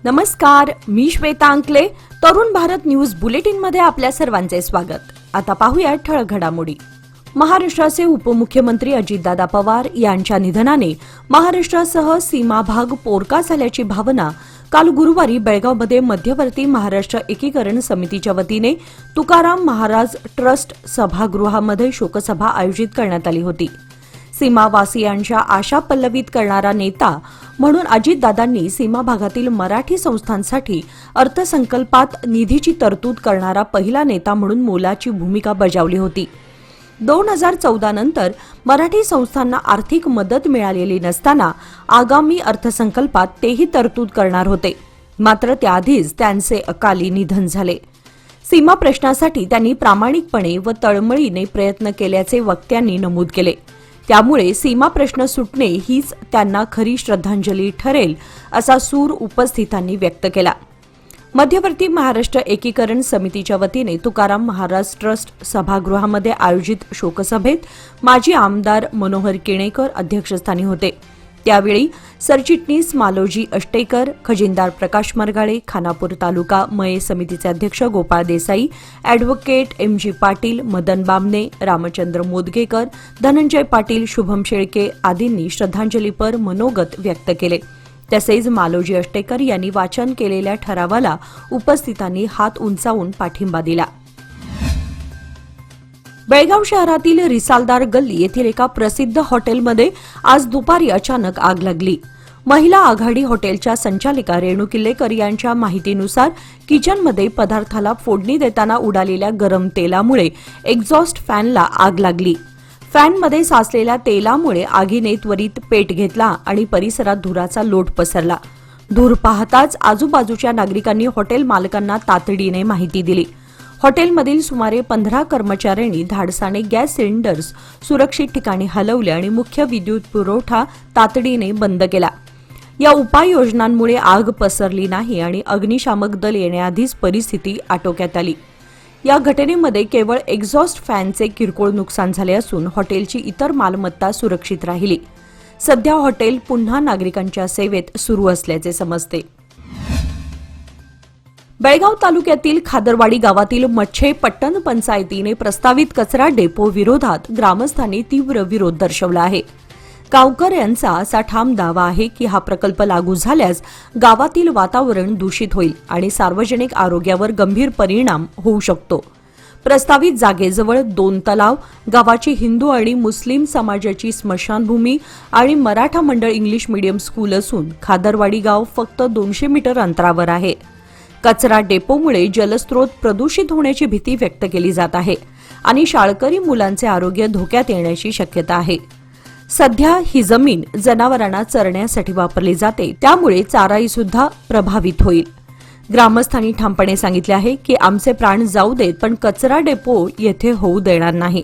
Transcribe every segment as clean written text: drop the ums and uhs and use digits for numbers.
नमस्कार, मी श्वेता अंकले. Tarun Bharat news bulletin मध्ये आपल्या सर्वांचे स्वागत. आता पाहूया ठळक घडामोडी. महाराष्ट्राचे उपमुख्यमंत्री अजितदादा पवार यांच्या निधनाने महाराष्ट्रासह सीमा भाग पोरका झाल्याची भावना काल गुरुवारी बेळगावमध्ये मध्यवर्ती महाराष्ट्र एकीकरण समितीच्या वतीने तुकाराम महाराज ट्रस्ट सभागृहामध्ये शोकसभा आयोजित करण्यात आली होती. सीमावासियांच्या आशा पल्लवित करणारा नेता म्हणून अजितदादांनी सीमा भागातील मराठी संस्थांसाठी अर्थसंकल्पात निधीची तरतूद करणारा पहिला नेता म्हणून मोलाची भूमिका बजावली होती. 2014 नंतर मराठी संस्थांना आर्थिक मदत मिळालेली नसताना आगामी अर्थसंकल्पात तेही तरतूद करणार होते. मात्र त्याआधीच त्यांचे अकाली निधन झाले. सीमा प्रश्नासाठी त्यांनी प्रामाणिकपणे व तळमळीने प्रयत्न केल्याचे वक्त्यांनी नमूद केले. त्यामुळे सीमा प्रश्न सुटणे हीच त्यांना खरी श्रद्धांजली ठरेल असा सूर उपस्थितांनी व्यक्त केला. मध्यवर्ती महाराष्ट्र एकीकरण समितीच्या वतीने तुकाराम महाराज ट्रस्ट सभागृहामध्ये आयोजित शोकसभेत माजी आमदार मनोहर किणेकर अध्यक्षस्थानी होते. त्यावेळी सरचिटणीस मालोजी अष्टेकर, खजिनदार प्रकाश मरगाळे, खानापूर तालुका मये समितीचे अध्यक्ष गोपाळ देसाई, अॅडव्होकेट एम.जी. पाटील, मदन बामणे, रामचंद्र मोदगेकर, धनंजय पाटील, शुभम शेळके आदींनी श्रद्धांजलीपर मनोगत व्यक्त केले. तसेच मालोजी अष्टेकर यांनी वाचन केलेल्या ठरावाला उपस्थितांनी हात उंचावून पाठिंबा दिला. बेळगाव शहरातील रिसालदार गल्ली येथील एका प्रसिद्ध हॉटेलमध्ये आज दुपारी अचानक आग लागली. महिला आघाडी हॉटेलच्या संचालिका रेणू किल्लेकर यांच्या माहितीनुसार किचनमध्ये पदार्थाला फोडणी देताना उडालेल्या गरम तेलामुळे एक्झॉस्ट फॅनला आग लागली. फॅनमध्ये साचलेल्या तेलामुळे आगीने त्वरित पेट घेतला आणि परिसरात धुराचा लोट पसरला. धूर पाहताच आजूबाजूच्या नागरिकांनी हॉटेल मालकांना तातडीने माहिती दिली. हॉटेलमधील सुमारे 15 कर्मचाऱ्यांनी धाडसाने गॅस सिलेंडर्स सुरक्षित ठिकाणी हलवले आणि मुख्य विद्युत पुरवठा तातडीने बंद केला. या उपाययोजनांमुळे आग पसरली नाही आणि अग्निशामक दल येण्याआधीच परिस्थिती आटोक्यात आली. या घटनेमध्ये केवळ एक्झॉस्ट फॅनचे किरकोळ नुकसान झाले असून हॉटेलची इतर मालमत्ता सुरक्षित राहिली. सध्या हॉटेल पुन्हा नागरिकांच्या सेवेत सुरू असल्याचे समजते. बेळगाव तालुक्यातील खादरवाडी गावातील मच्छे पट्टण पंचायतीने प्रस्तावित कचरा डेपो विरोधात ग्रामस्थांनी तीव्र विरोध दर्शवला आहे. गावकऱ्यांचा असा ठाम दावा आहे की हा प्रकल्प लागू झाल्यास गावातील वातावरण दूषित होईल आणि सार्वजनिक आरोग्यावर गंभीर परिणाम होऊ शकतो. प्रस्तावित जागेजवळ 2 तलाव, गावाची हिंदू आणि मुस्लिम समाजाची स्मशानभूमी आणि मराठा मंडळ इंग्लिश मीडियम स्कूल असून खादरवाडी गाव फक्त 200 मीटर अंतरावर आहे. कचरा डेपोमुळे जलस्रोत प्रदूषित होण्याची भीती व्यक्त केली जात आहे आणि शाळकरी मुलांचे आरोग्य धोक्यात येण्याची शक्यता आहे. सध्या ही जमीन जनावरांना चरण्यासाठी वापरली जाते, त्यामुळे चाराई सुद्धा प्रभावित होईल. ग्रामस्थांनी ठामपणे सांगितले आहे की आमचे प्राण जाऊ देत, पण कचरा डेपो येथे होऊ देणार नाही.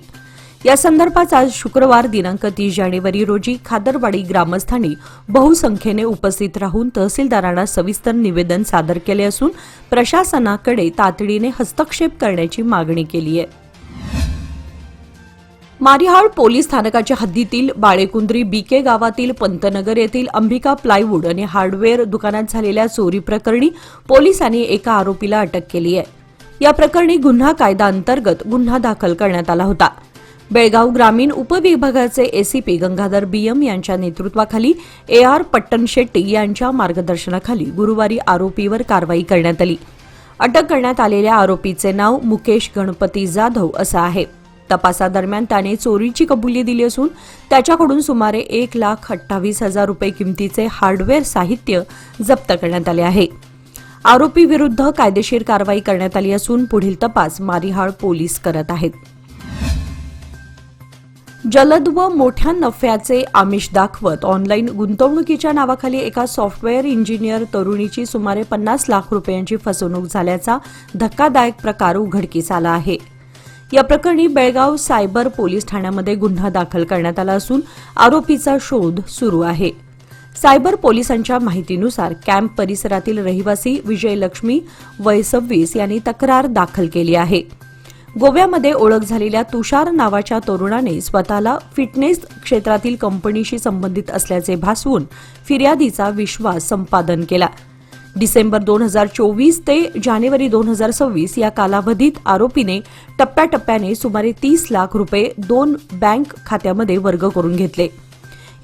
या संदर्भात आज शुक्रवार दिनांक 30 जानेवारी रोजी खादरवाडी ग्रामस्थांनी बहुसंख्येने उपस्थित राहून तहसीलदारांना सविस्तर निवेदन सादर केले असून प्रशासनाकडे तातडीने हस्तक्षेप करण्याची मागणी केली आहे. मारिहाळ पोलीस स्थानकाच्या हद्दीतील बाळेकुंद्री बीके गावातील पंतनगर येथील अंबिका प्लायवूड आणि हार्डवेअर दुकानात झालेल्या चोरी प्रकरणी पोलिसांनी एका आरोपीला अटक केली आहे. या प्रकरणी गुन्हा कायदा अंतर्गत गुन्हा दाखल करण्यात आला होता. बेळगाव ग्रामीण उपविभागाचे एसीपी गंगाधर बीएम यांच्या नेतृत्वाखाली AR पट्टणशेट्टी यांच्या मार्गदर्शनाखाली गुरुवारी आरोपीवर कारवाई करण्यात आली. अटक करण्यात आलेल्या आरोपीचे नाव मुकेश गणपती जाधव असं आहे. तपासादरम्यान त्याने चोरीची कबुली दिली असून त्याच्याकडून सुमारे 1,28,000 रुपये किमतीचे हार्डवेअर साहित्य जप्त करण्यात आले आहे. आरोपीविरुद्ध कायदेशीर कारवाई करण्यात आली असून पुढील तपास मारिहाळ पोलीस करत आहेत. जलद व मोठ्या नफ्याचे आमिष दाखवत ऑनलाईन गुंतवणुकीच्या नावाखाली एका सॉफ्टवेअर इंजिनियर तरुणीची सुमारे 50 लाख रुपयांची फसवणूक झाल्याचा धक्कादायक प्रकार उघडकीस आला आहे. या प्रकरणी बेळगाव सायबर पोलीस ठाण्यामध्ये गुन्हा दाखल करण्यात आला असून आरोपीचा शोध सुरू आहे. सायबर पोलिसांच्या माहितीनुसार कॅम्प परिसरातील रहिवासी विजयलक्ष्मी वय 26 यांनी तक्रार दाखल केली आहे. गोव्यामध्ये ओळख झालेल्या तुषार नावाच्या तरुणाने स्वतःला फिटनेस क्षेत्रातील कंपनीशी संबंधित असल्याचे भासवून फिर्यादीचा विश्वास संपादन केला. डिसेंबर 2024 ते जानेवारी 2026 या कालावधीत आरोपीने टप्प्याटप्प्याने सुमारे 30 लाख रुपये 2 बँक खात्यामध्ये वर्ग करून घेतले.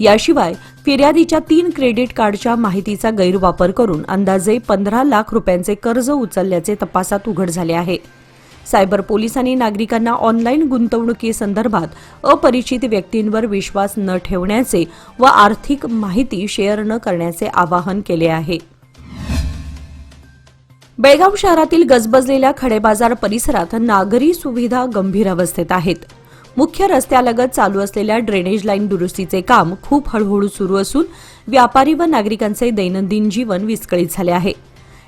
याशिवाय फिर्यादीच्या 3 क्रेडिट कार्डच्या माहितीचा गैरवापर करून अंदाजे 15 लाख रुपयांचे कर्ज उचलल्याचे तपासात उघड झाले आहे. सायबर पोलिसांनी नागरिकांना ऑनलाईन गुंतवणुकीसंदर्भात अपरिचित व्यक्तींवर विश्वास न ठेवण्याचे व आर्थिक माहिती शेअर न करण्याचे आवाहन केले आहे. बेळगाव शहरातील गजबजलेल्या खडेबाजार परिसरात नागरी सुविधा गंभीर अवस्थेत आहेत. मुख्य रस्त्यालगत चालू असलेल्या ड्रेनेज लाईन दुरुस्तीचे काम खूप हळूहळू सुरू असून व्यापारी व नागरिकांचे दैनंदिन जीवन विस्कळीत झाले आहे.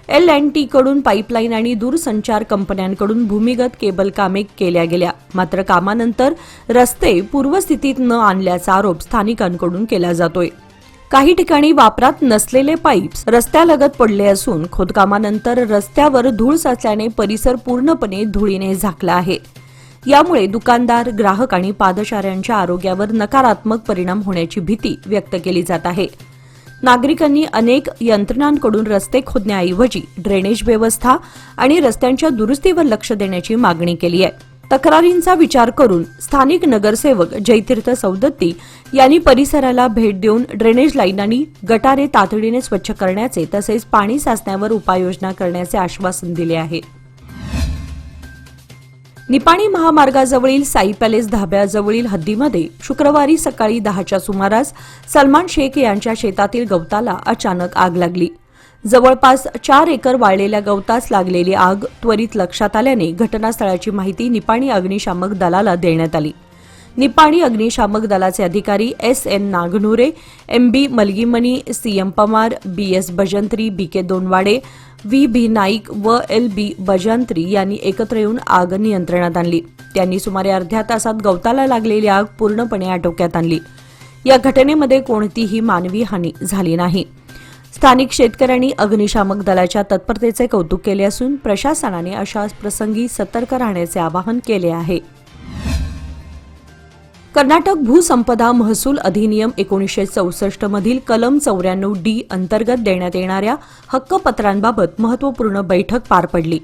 L&T कडून पाईपलाईन आणि दूरसंचार कंपन्यांकडून भूमिगत केबल कामे केल्या गेल्या, मात्र कामानंतर रस्ते पूर्वस्थितीत न आणल्याचा आरोप स्थानिकांकडून केला जातोय. काही ठिकाणी वापरात नसलेले पाईप्स रस्त्यालगत पडले असून खोदकामानंतर रस्त्यावर धूळ साचल्याने परिसर पूर्णपणे धुळीने झाकला आहे. यामुळे दुकानदार, ग्राहक आणि पादचाऱ्यांच्या आरोग्यावर नकारात्मक परिणाम होण्याची भीती व्यक्त केली जात आहे. नागरिकांनी अनेक यंत्रणांकडून रस्ते खोदण्याऐवजी ड्रेनेज व्यवस्था आणि रस्त्यांच्या दुरुस्तीवर लक्ष देण्याची मागणी केली आहे. तक्रारींचा विचार करून स्थानिक नगरसेवक जयतीर्थ सौदत्ती यांनी परिसराला भेट देऊन ड्रेनेज लाईन आणि गटारे तातडीने स्वच्छ करण्याचे तसेच पाणी साचण्यावर उपाययोजना करण्याचे आश्वासन दिले आहे. निपाणी महामार्गाजवळील साई पॅलेस धाब्याजवळील हद्दीमध्ये शुक्रवारी सकाळी 10च्या सुमारास सलमान शेख यांच्या शेतातील गवताला अचानक आग लागली. जवळपास 4 एकर वाळलेल्या गवतास लागलेली आग त्वरित लक्षात आल्याने घटनास्थळाची माहिती निपाणी अग्निशामक दलाला देण्यात आली. निपाणी अग्निशामक दलाचे अधिकारी S.N. नागनुरे, M.B. मलगीमनी, C.M. Pawar, B.S. Bhajantri, B.K. दोनवाडे, V.B. Naik व L.B. भजंत्री यांनी एकत्र येऊन आग नियंत्रणात आणली. त्यांनी सुमारे अर्ध्या तासात गवताला लागलेली आग पूर्णपणे आटोक्यात आणली. या घटनेमध्ये कोणतीही मानवी हानी झाली नाही. स्थानिक शेतकऱ्यांनी अग्निशामक दलाच्या तत्परतेचे कौतुक केले असून प्रशासनाने अशा प्रसंगी सतर्क राहण्याचे आवाहन केले आहे. कर्नाटक भूसंपदा महसूल अधिनियम 1964 मधील कलम 94D अंतर्गत देण्यात येणाऱ्या हक्कपत्रांबाबत महत्त्वपूर्ण बैठक पार पडली.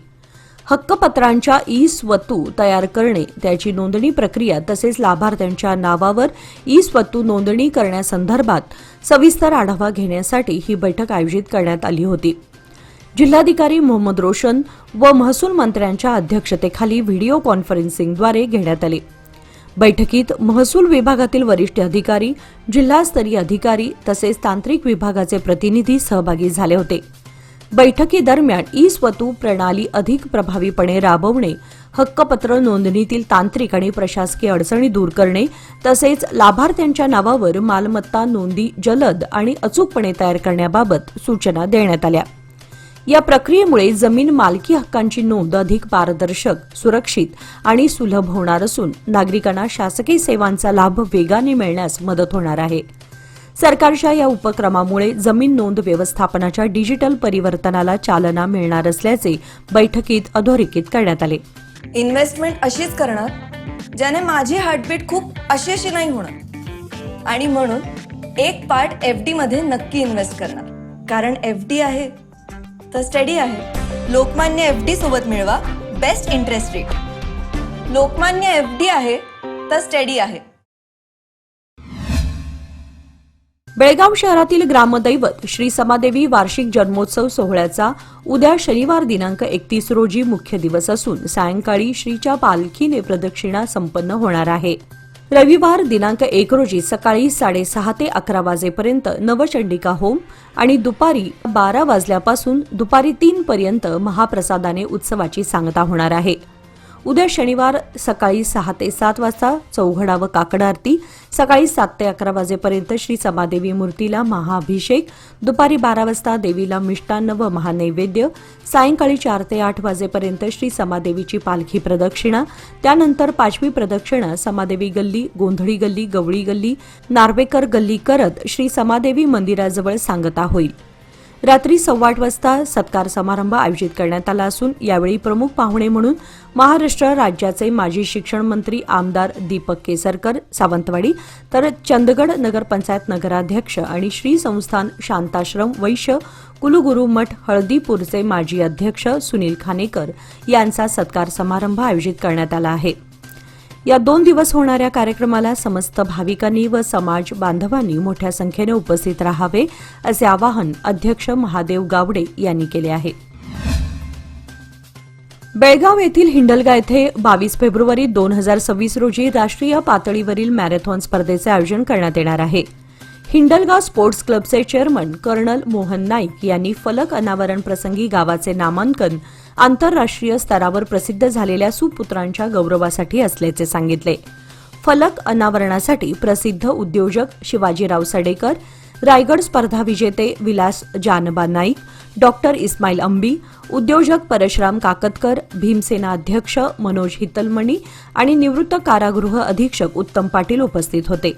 हक्कपत्रांच्या ई-स्वतू तयार करणे, त्याची नोंदणी प्रक्रिया तसेच लाभार्थ्यांच्या नावावर ई-स्वतू नोंदणी करण्यासंदर्भात सविस्तर आढावा घेण्यासाठी ही बैठक आयोजित करण्यात आली होती. जिल्हाधिकारी मोहम्मद रोशन व महसूल मंत्र्यांच्या अध्यक्षतेखाली व्हिडिओ कॉन्फरन्सिंगद्वारे घेण्यात आले. बैठकीत महसूल विभागातील वरिष्ठ अधिकारी, जिल्हास्तरीय अधिकारी तसेच तांत्रिक विभागाचे प्रतिनिधी सहभागी झाले होते. बैठकीदरम्यान ई-स्वतू प्रणाली अधिक प्रभावीपणे राबवणे, हक्कपत्र नोंदणीतील तांत्रिक आणि प्रशासकीय अडचणी दूर करणे तसेच लाभार्थ्यांच्या नावावर मालमत्ता नोंदी जलद आणि अचूकपणे तयार करण्याबाबत सूचना देण्यात आल्या. या प्रक्रियेमुळे जमीन मालकी हक्कांची नोंद अधिक पारदर्शक, सुरक्षित आणि सुलभ होणार असून नागरिकांना शासकीय सेवांचा लाभ वेगाने मिळण्यास मदत होणार आहे. सरकारच्या या उपक्रमामुळे जमीन नोंद व्यवस्थापनाच्या डिजिटल परिवर्तनाला चालना मिळणार असल्याचे बैठकीत अधोरेखित करण्यात आले. इन्व्हेस्टमेंट अशीच करणार ज्याने माझी हार्टबीट खूप अशी नाही होणार आणि म्हणून एक पार्ट FD मध्ये नक्की इन्व्हेस्ट करणार, कारण FD आहे तर स्टडी आहे. लोकमान्य FD सोबत मिळवा best interest rate. Lokmanya FD आहे तर स्टडी आहे. बेळगाव शहरातील ग्रामदैवत श्री समादेवी वार्षिक जन्मोत्सव सोहळ्याचा उद्या शनिवार दिनांक 31 रोजी मुख्य दिवस असून सायंकाळी श्रीच्या पालखीने प्रदक्षिणा संपन्न होणार आहे. रविवार दिनांक 1 रोजी सकाळी 6:30 ते 11 वाजेपर्यंत नवचंडिका होम आणि दुपारी 12 वाजल्यापासून दुपारी 3 पर्यंत महाप्रसादाने उत्सवाची सांगता होणार आहे. उद्या शनिवार सकाळी 6 ते 7 वाजता चौघडा व काकड आरती, सकाळी 7 ते 11 वाजेपर्यंत श्री समादेवी मूर्तीला महाअभिषेक, दुपारी 12 वाजता देवीला मिष्टान्न व महानैवेद्य, सायंकाळी 4 ते 8 वाजेपर्यंत श्री समादेवीची पालखी प्रदक्षिणा, त्यानंतर 5वी प्रदक्षिणा समादेवी गल्ली, गोंधळी गल्ली, गवळी गल्ली, नार्वेकर गल्ली करत श्री समादेवी मंदिराजवळ सांगता होईल. रात्री 8:15 वाजता सत्कार समारंभ आयोजित करण्यात आला असून यावेळी प्रमुख पाहुणे म्हणून महाराष्ट्र राज्याचे माजी शिक्षण मंत्री आमदार दीपक केसरकर सावंतवाडी, तर चंदगड नगरपंचायत नगराध्यक्ष आणि श्री संस्थान शांताश्रम वैश्य कुलगुरू मठ हळदीपूरचे माजी अध्यक्ष सुनील खानेकर यांचा सत्कार समारंभ आयोजित करण्यात आला आहे. या 2 दिवस होणाऱ्या कार्यक्रमाला समस्त भाविकांनी व समाज बांधवांनी मोठ्या संख्येने उपस्थित राहावे असे आवाहन अध्यक्ष महादेव गावडे यांनी केले आहे. बेळगाव येथील हिंडलगा येथे 22 फेब्रुवारी 2026 रोजी राष्ट्रीय पातळीवरील मॅरेथॉन स्पर्धेचे आयोजन करण्यात येणार आहे. हिंडलगा स्पोर्ट्स क्लबचे चेअरमन कर्नल मोहन नाईक यांनी फलक अनावरण प्रसंगी गावाचे नामांकन आंतरराष्ट्रीय स्तरावर प्रसिद्ध झालेल्या सुपुत्रांच्या गौरवासाठी असल्याचे सांगितले. फलक अनावरणासाठी प्रसिद्ध उद्योजक शिवाजीराव सडेकर, रायगड स्पर्धा विजेते विलास जानबा नाईक, डॉक्टर इस्माईल अंबी, उद्योजक परशुराम काकतकर, भीमसेना अध्यक्ष मनोज हितलमणी आणि निवृत्त कारागृह अधीक्षक उत्तम पाटील उपस्थित होते.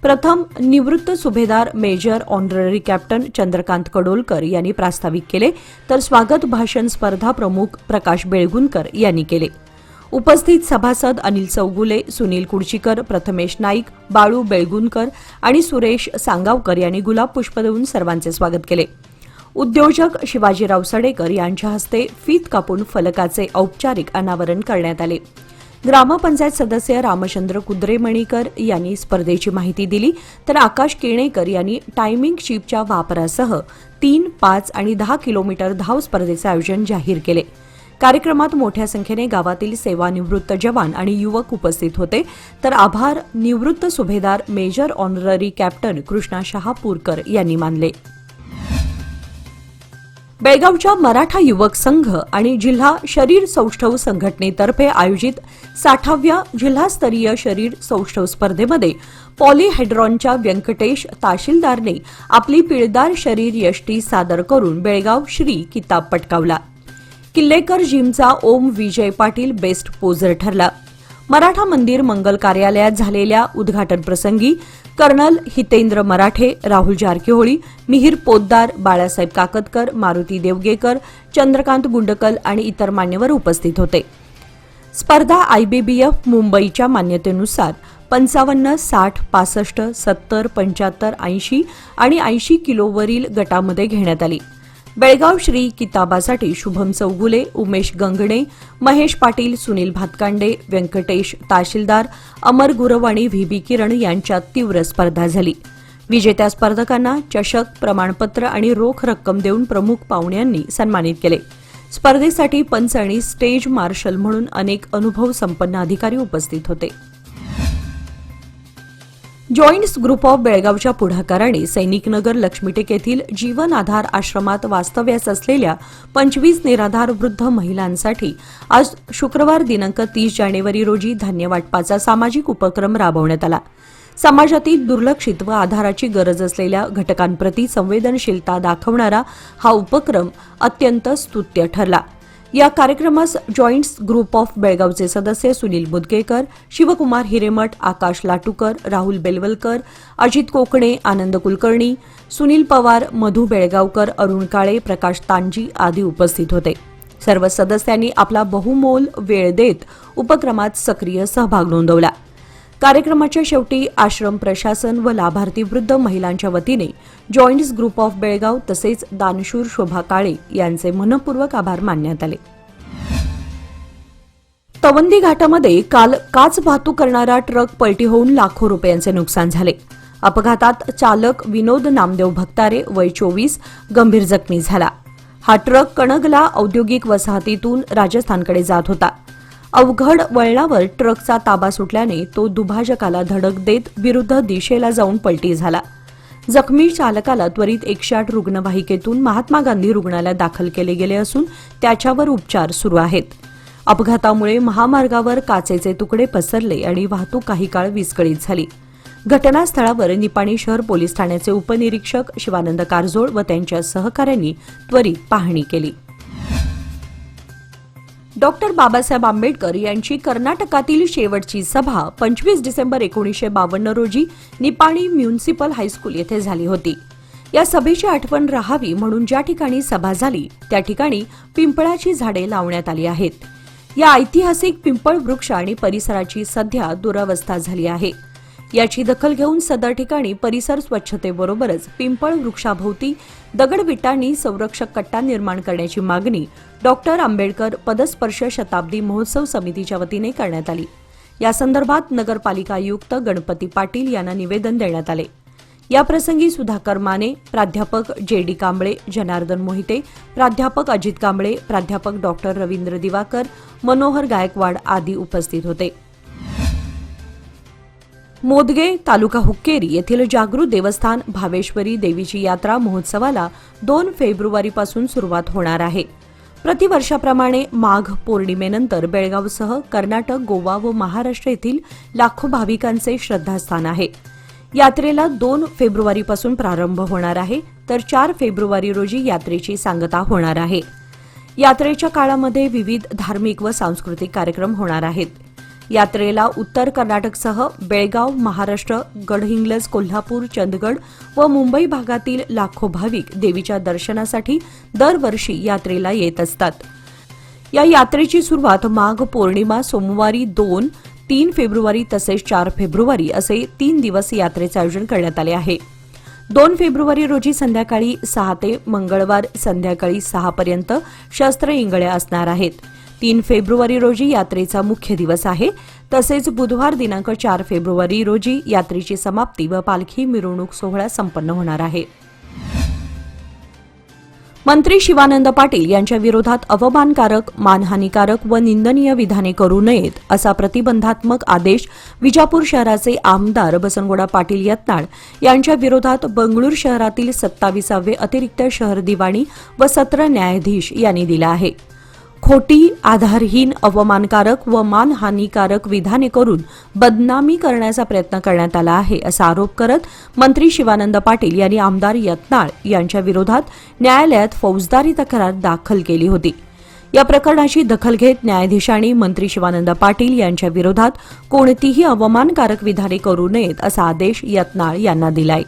प्रथम निवृत्त सुभेदार मेजर ऑनररी कॅप्टन चंद्रकांत कडोलकर यांनी प्रास्ताविक केले, तर स्वागत भाषण स्पर्धा प्रमुख प्रकाश बेळगुणकर यांनी केले. उपस्थित सभासद अनिल चौगुले, सुनील कुडचीकर, प्रथमेश नाईक, बाळू बेळगुणकर आणि सुरेश सांगावकर यांनी गुलाब पुष्प देऊन सर्वांचे स्वागत केले. उद्योजक शिवाजीराव सडेकर यांच्या हस्ते फीत कापून फलकाचे औपचारिक अनावरण करण्यात आले. ग्रामपंचायत सदस्य रामचंद्र कुद्रेमणीकर यांनी स्पर्धेची माहिती दिली, तर आकाश केणेकर यांनी टायमिंग शीपच्या वापरासह 3, 5 आणि 10 किलोमीटर धाव स्पर्धेचे आयोजन जाहीर केले. कार्यक्रमात मोठ्या संख्येने गावातील सेवानिवृत्त जवान आणि युवक उपस्थित होते, तर आभार निवृत्त सुभेदार major honorary captain Krishna Shahapurkar यांनी मानले. बेळगावच्या मराठा युवक संघ आणि जिल्हा शरीर सौष्ठव संघटनेतर्फे आयोजित 60व्या जिल्हास्तरीय शरीर सौष्ठव स्पर्धेमध्ये पॉलीहेड्रॉनच्या व्यंकटेश ताशीलदारने आपली पिळदार शरीर यष्टी सादर करून बेळगाव श्री किताब पटकावला. किल्लेकर जिमचा ओम विजय पाटील बेस्ट पोझर ठरला. मराठा मंदिर मंगल कार्यालयात झालेल्या उद्घाटन प्रसंगी कर्नल हितेंद्र मराठे, राहुल जारकीहोळी, मिहीर पोद्दार, बाळासाहेब काकतकर, मारुती देवगेकर, चंद्रकांत गुंडकल आणि इतर मान्यवर उपस्थित होते. स्पर्धा आयबीबीएफ मुंबईच्या मान्यतेनुसार 55, 60, 65, 70, 75, 80 आणि 80 किलोवरील गटामध्ये घेण्यात आली. बेळगाव श्री किताबासाठी शुभम चौगुले, उमेश गंगणे, महेश पाटील, सुनील भातकांडे, व्यंकटेश ताशीलदार, अमर गुरव आणि व्ही किरण यांच्यात तीव्र स्पर्धा झाली. विजेत्या स्पर्धकांना चषक, प्रमाणपत्र आणि रोख रक्कम देऊन प्रमुख पाहुण्यांनी सन्मानित केले. स्पर्धेसाठी पंच आणि स्टेज मार्शल म्हणून अनेक अनुभव संपन्न अधिकारी उपस्थित होते. जॉईंट्स ग्रुप ऑफ बेळगावच्या पुढाकाराने सैनिकनगर लक्ष्मीटेक येथील जीवन आधार आश्रमात वास्तव्यास असलेल्या 25 निराधार वृद्ध महिलांसाठी आज शुक्रवार दिनांक 30 जानेवारी रोजी धान्य वाटपाचा सामाजिक उपक्रम राबवण्यात आला. समाजातील दुर्लक्षित व आधाराची गरज असलेल्या घटकांप्रती संवेदनशीलता दाखवणारा हा उपक्रम अत्यंत स्तुत्य ठरला. या कार्यक्रमास जॉईंट्स ग्रुप ऑफ बेळगावचे सदस्य सुनील बुदगेकर, शिवकुमार हिरेमठ, आकाश लाटूकर, राहुल बेलवलकर, अजित कोकणे, आनंद कुलकर्णी, सुनील पवार, मधू बेळगावकर, अरुण काळे, प्रकाश तांजी आदी उपस्थित होते. सर्व सदस्यांनी आपला बहुमोल वेळ देत उपक्रमात सक्रिय सहभाग नोंदवला. कार्यक्रमाच्या शेवटी आश्रम प्रशासन व लाभार्थी वृद्ध महिलांच्या वतीने जॉईंट्स ग्रुप ऑफ बेळगाव तसेच दानशूर शोभा काळे यांचे मनपूर्वक आभार मानण्यात आले. तवंदी घाटामध्ये काल काच वाहतूक करणारा ट्रक पलटी होऊन लाखो रुपयांचे नुकसान झाले. अपघातात चालक विनोद नामदेव भक्तारे वय 24 गंभीर जखमी झाला. हा ट्रक कणगला औद्योगिक वसाहतीतून राजस्थानकडे जात होता. अवघड वळणावर ट्रकचा ताबा सुटल्याने तो दुभाजकाला धडक देत विरुद्ध दिशेला जाऊन पलटी झाला. जखमी चालकाला त्वरित 108 रुग्णवाहिकेतून महात्मा गांधी रुग्णालयात दाखल केले गेले असून त्याच्यावर उपचार सुरू आहेत. अपघातामुळे महामार्गावर काचेचे तुकडे पसरले आणि वाहतूक काही काळ विस्कळीत झाली. घटनास्थळावर निपाणी शहर पोलीस ठाण्याचे उपनिरीक्षक शिवानंद कारजोळ व त्यांच्या सहकाऱ्यांनी त्वरित पाहणी केली. डॉक्टर बाबासाहेब आंबेडकर यांची कर्नाटकातील शेवटची सभा 25 डिसेंबर 1952 रोजी निपाणी म्युनिसिपल हायस्कूल येथे झाली होती. या सभेची आठवण राहावी म्हणून ज्या ठिकाणी सभा झाली त्या ठिकाणी पिंपळाची झाडे लावण्यात आली आहेत. या ऐतिहासिक पिंपळ वृक्ष आणि परिसराची सध्या दुरावस्था झाली आहे. याची दखल घेऊन सदर ठिकाणी परिसर स्वच्छतेबरोबरच पिंपळ वृक्षाभोवती दगडविटांनी संरक्षक कट्टा निर्माण करण्याची मागणी डॉक्टर आंबेडकर पदस्पर्श शताब्दी महोत्सव समितीच्या वतीने करण्यात आली. या संदर्भात नगरपालिका आयुक्त गणपती पाटील यांना निवेदन देण्यात आले. याप्रसंगी सुधाकर माने, प्राध्यापक जे.डी. कांबळे, जनार्दन मोहिते, प्राध्यापक अजित कांबळे, प्राध्यापक डॉक्टर रवींद्र दिवाकर, मनोहर गायकवाड आदी उपस्थित होते. मोदगे, तालुका हुक्केरी येथील जागृत देवस्थान भावेश्वरी देवीची यात्रा महोत्सवाला 2 फेब्रुवारीपासून सुरुवात होणार आहे. प्रतिवर्षाप्रमाणे माघ पौर्णिमेनंतर बेळगावसह कर्नाटक, गोवा व महाराष्ट्र येथील लाखो भाविकांचे श्रद्धास्थान आहे. यात्रेला 2 फेब्रुवारीपासून प्रारंभ होणार आहे, तर 4 फेब्रुवारी रोजी यात्रेची सांगता होणार आहे. यात्रेच्या काळामध्ये विविध धार्मिक व सांस्कृतिक कार्यक्रम होणार आहेत. यात्रेला उत्तर कर्नाटकसह बेळगाव, महाराष्ट्र, गडहिंग्लज, कोल्हापूर, चंदगड व मुंबई भागातील लाखो भाविक देवीच्या दर्शनासाठी दरवर्षी यात्रेला येत असतात. या यात्रेची सुरुवात माघ पौर्णिमा सोमवारी 2, 3 फेब्रुवारी तसेच 4 फेब्रुवारी असे 3 दिवस यात्रेचे आयोजन करण्यात आले आहे. 2 फेब्रुवारी रोजी संध्याकाळी 6 ते मंगळवार संध्याकाळी 6 पर्यंत शस्त्र इंगळ्या असणार आहेत. 3 फेब्रुवारी रोजी यात्रेचा मुख्य दिवस आहे. तसेच बुधवार दिनांक 4 फेब्रुवारी रोजी यात्रेची समाप्ती व पालखी मिरवणूक सोहळा संपन्न होणार आहे. मंत्री शिवानंद पाटील यांच्या विरोधात अवमानकारक, मानहानीकारक व निंदनीय विधाने करू नयेत असा प्रतिबंधात्मक आदेश विजापूर शहराचे आमदार बसनगौडा पाटील यत्नाळ यांच्या विरोधात बंगळूर शहरातील 27वे अतिरिक्त शहर दिवाणी व सत्र न्यायाधीश यांनी दिला आहे. खोटी, आधारहीन, अवमानकारक व मानहानीकारक विधाने करून बदनामी करण्याचा प्रयत्न करण्यात आला आहे असा आरोप करत मंत्री शिवानंद पाटील यांनी आमदार यत्नाळ यांच्या विरोधात न्यायालयात फौजदारी तक्रार दाखल केली होती. या प्रकरणाची दखल घेत न्यायाधीशांनी मंत्री शिवानंद पाटील यांच्या विरोधात कोणतीही अवमानकारक विधाने करू नयेत असा आदेश यत्नाळ यांना दिलाय.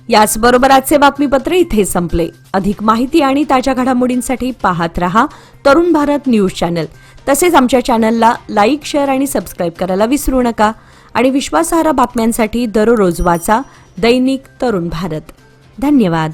याचबरोबर आजचे बातमीपत्र इथे संपले. अधिक माहिती आणि ताज्या घडामोडींसाठी पाहत रहा तरुण भारत न्यूज चॅनल. तसेच आमच्या चॅनलला लाईक, शेअर आणि सबस्क्राईब करायला विसरू नका. आणि विश्वासार्ह बातम्यांसाठी दररोज वाचा दैनिक तरुण भारत. धन्यवाद.